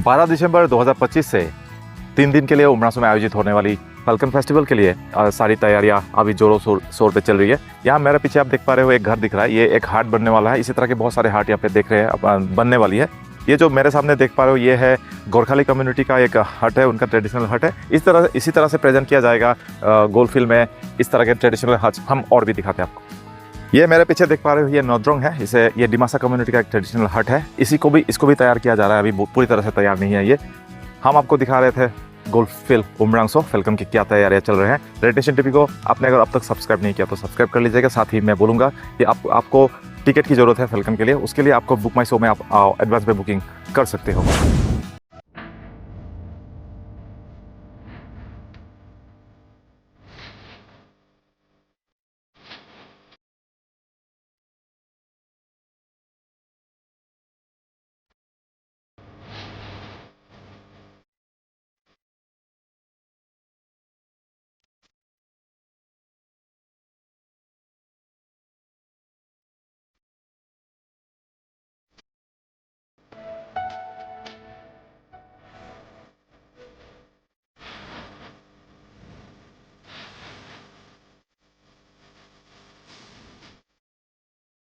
12 दिसंबर 2025 से 3 दिन के लिए उमरासो में आयोजित होने वाली फैल्कन फेस्टिवल के लिए सारी तैयारियां अभी जोरों शोर पे चल रही है। यहाँ मेरे पीछे आप देख पा रहे हो एक घर दिख रहा है, ये एक हाट बनने वाला है। इसी तरह के बहुत सारे हाट यहाँ पे देख रहे हैं बनने वाली है। ये जो मेरे सामने देख पा रहे हो ये है गोरखाली कम्युनिटी का एक हट है, उनका ट्रेडिशनल हट है। इसी तरह से प्रेजेंट किया जाएगा गोलफील्ड में। इस तरह के ट्रेडिशनल हट हम और भी दिखाते हैं आपको। ये मेरे पीछे देख पा रहे हो ये नोद्रोंग है, ये डिमासा कम्युनिटी का एक ट्रेडिशनल हट है। इसको भी तैयार किया जा रहा है, अभी पूरी तरह से तैयार नहीं है। ये हम आपको दिखा रहे थे गोल्फफील्ड उमरांसो फैल्कन की क्या तैयारियां चल रहे हैं। रेड नेशन टीवी को आपने अगर अब तक सब्सक्राइब नहीं किया तो सब्सक्राइब कर लीजिएगा। साथ ही मैं बोलूँगा कि आपको टिकट की ज़रूरत है फैल्कन के लिए, उसके लिए आपको बुक माई शो में आप एडवांस में बुकिंग कर सकते हो।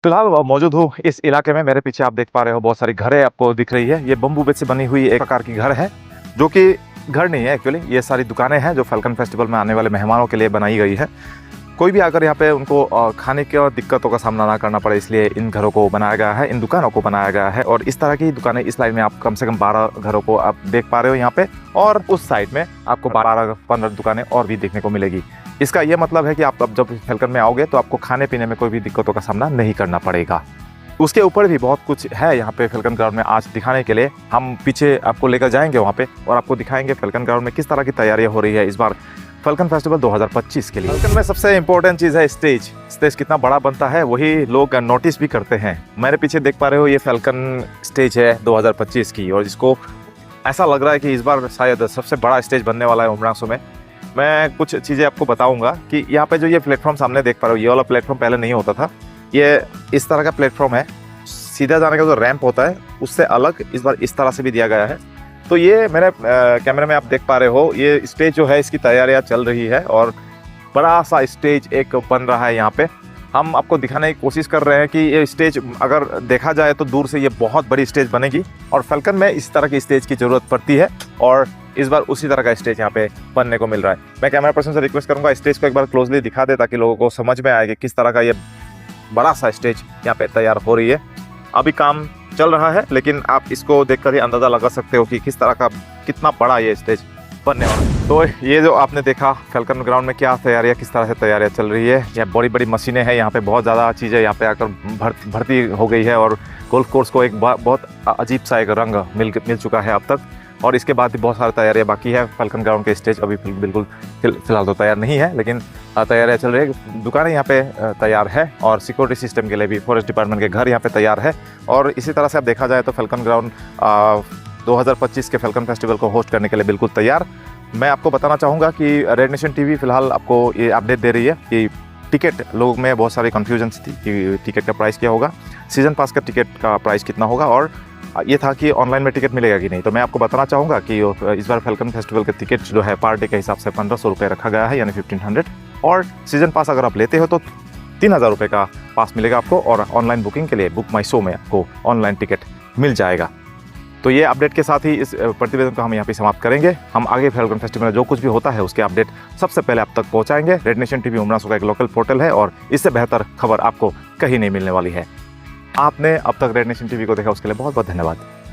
फिलहाल मौजूद हूँ इस इलाके में। मेरे पीछे आप देख पा रहे हो बहुत सारी घरें आपको दिख रही है। ये बम्बू बेट से बनी हुई एक प्रकार की घर है, जो कि घर नहीं है एक्चुअली। ये सारी दुकानें हैं जो फैल्कन फेस्टिवल में आने वाले मेहमानों के लिए बनाई गई है। कोई भी आकर यहाँ पे उनको खाने की दिक्कतों का सामना ना करना पड़े, इसलिए इन घरों को बनाया गया है, इन दुकानों को बनाया गया है। और इस तरह की दुकानें इस लाइन में आप कम से कम 12 घरों को आप देख पा रहे हो यहाँ पे, और उस साइड में आपको 12-15 दुकानें और भी देखने को मिलेगी। इसका ये मतलब है कि आप अब जब फैल्कन में आओगे तो आपको खाने पीने में कोई भी दिक्कतों का सामना नहीं करना पड़ेगा। उसके ऊपर भी बहुत कुछ है यहाँ पे फैल्कन ग्राउंड में आज दिखाने के लिए। हम पीछे आपको लेकर जाएंगे वहाँ पे और आपको दिखाएंगे फैल्कन ग्राउंड में किस तरह की तैयारियाँ हो रही है इस बार फैल्कन फेस्टिवल 2025 के लिए। फैल्कन में सबसे इंपॉर्टेंट चीज़ है स्टेज कितना बड़ा बनता है, वही लोग नोटिस भी करते हैं। मेरे पीछे देख पा रहे हो ये फैल्कन स्टेज है 2025 की, और इसको ऐसा लग रहा है कि इस बार शायद सबसे बड़ा स्टेज बनने वाला है उमरासो में। मैं कुछ चीज़ें आपको बताऊंगा कि यहाँ पे जो ये प्लेटफॉर्म सामने देख पा रहे हो, ये वाला प्लेटफॉर्म पहले नहीं होता था। ये इस तरह का प्लेटफॉर्म है, सीधा जाने का जो रैंप होता है उससे अलग इस बार इस तरह से भी दिया गया है। तो ये मेरे कैमरे में आप देख पा रहे हो ये स्टेज जो है इसकी तैयारियां चल रही है, और बड़ा सा स्टेज एक बन रहा है यहाँ पे। हम आपको दिखाने की कोशिश कर रहे हैं कि ये स्टेज अगर देखा जाए तो दूर से ये बहुत बड़ी स्टेज बनेगी, और फैल्कन में इस तरह की स्टेज की ज़रूरत पड़ती है, और इस बार उसी तरह का स्टेज यहाँ पे बनने को मिल रहा है। मैं कैमरा पर्सन से रिक्वेस्ट करूँगा स्टेज को एक बार क्लोजली दिखा दे, ताकि लोगों को समझ में आए कि किस तरह का ये बड़ा सा स्टेज यहाँ पे तैयार हो रही है। अभी काम चल रहा है, लेकिन आप इसको देखकर ही अंदाज़ा लगा सकते हो कि किस तरह का कितना बड़ा ये स्टेज बनने वाला है। तो ये जो आपने देखा फैल्कन ग्राउंड में क्या तैयारियाँ, किस तरह से तैयारियाँ चल रही है। यहाँ बड़ी बड़ी मशीनें हैं, यहाँ पे बहुत ज़्यादा चीज़ें यहाँ पे आकर भर्ती हो गई है, और गोल्फ कोर्स को एक बहुत अजीब सा एक रंग मिल चुका है अब तक। और इसके बाद भी बहुत सारी तैयारियाँ बाकी है। फैल्कन ग्राउंड के स्टेज अभी बिल्कुल फिलहाल तो तैयार नहीं है, लेकिन तैयारियाँ चल रही है। दुकानें यहाँ पे तैयार है, और सिक्योरिटी सिस्टम के लिए भी फॉरेस्ट डिपार्टमेंट के घर यहाँ पे तैयार है। और इसी तरह से अब देखा जाए तो फैल्कन ग्राउंड 2025 के फैल्कन फेस्टिवल को होस्ट करने के लिए बिल्कुल तैयार। मैं आपको बताना चाहूँगा कि रेड नेशन टीवी फिलहाल आपको ये अपडेट दे रही है कि टिकट, लोगों में बहुत सारी कन्फ्यूजन थी कि टिकट का प्राइस क्या होगा, सीज़न पास का टिकट का प्राइस कितना होगा, और ये था कि ऑनलाइन में टिकट मिलेगा कि नहीं। तो मैं आपको बताना चाहूँगा कि इस बार फैल्कन फेस्टिवल के टिकट जो है पर डे के हिसाब से 1500 रुपये रखा गया है, यानी 1500। और सीज़न पास अगर आप लेते हो तो 3000 रुपये का पास मिलेगा आपको, और ऑनलाइन बुकिंग के लिए बुक माई शो में आपको ऑनलाइन टिकट मिल जाएगा। तो ये अपडेट के साथ ही इस प्रतिवेदन को हम यहाँ पे समाप्त करेंगे। हम आगे फैल्कन फेस्टिवल में जो कुछ भी होता है उसके अपडेट सबसे पहले आप तक पहुँचाएंगे। रेड नेशन टीवी उमरासो का एक लोकल पोर्टल है, और इससे बेहतर खबर आपको कहीं नहीं मिलने वाली है। आपने अब तक रेड नेशन टीवी को देखा, उसके लिए बहुत बहुत धन्यवाद।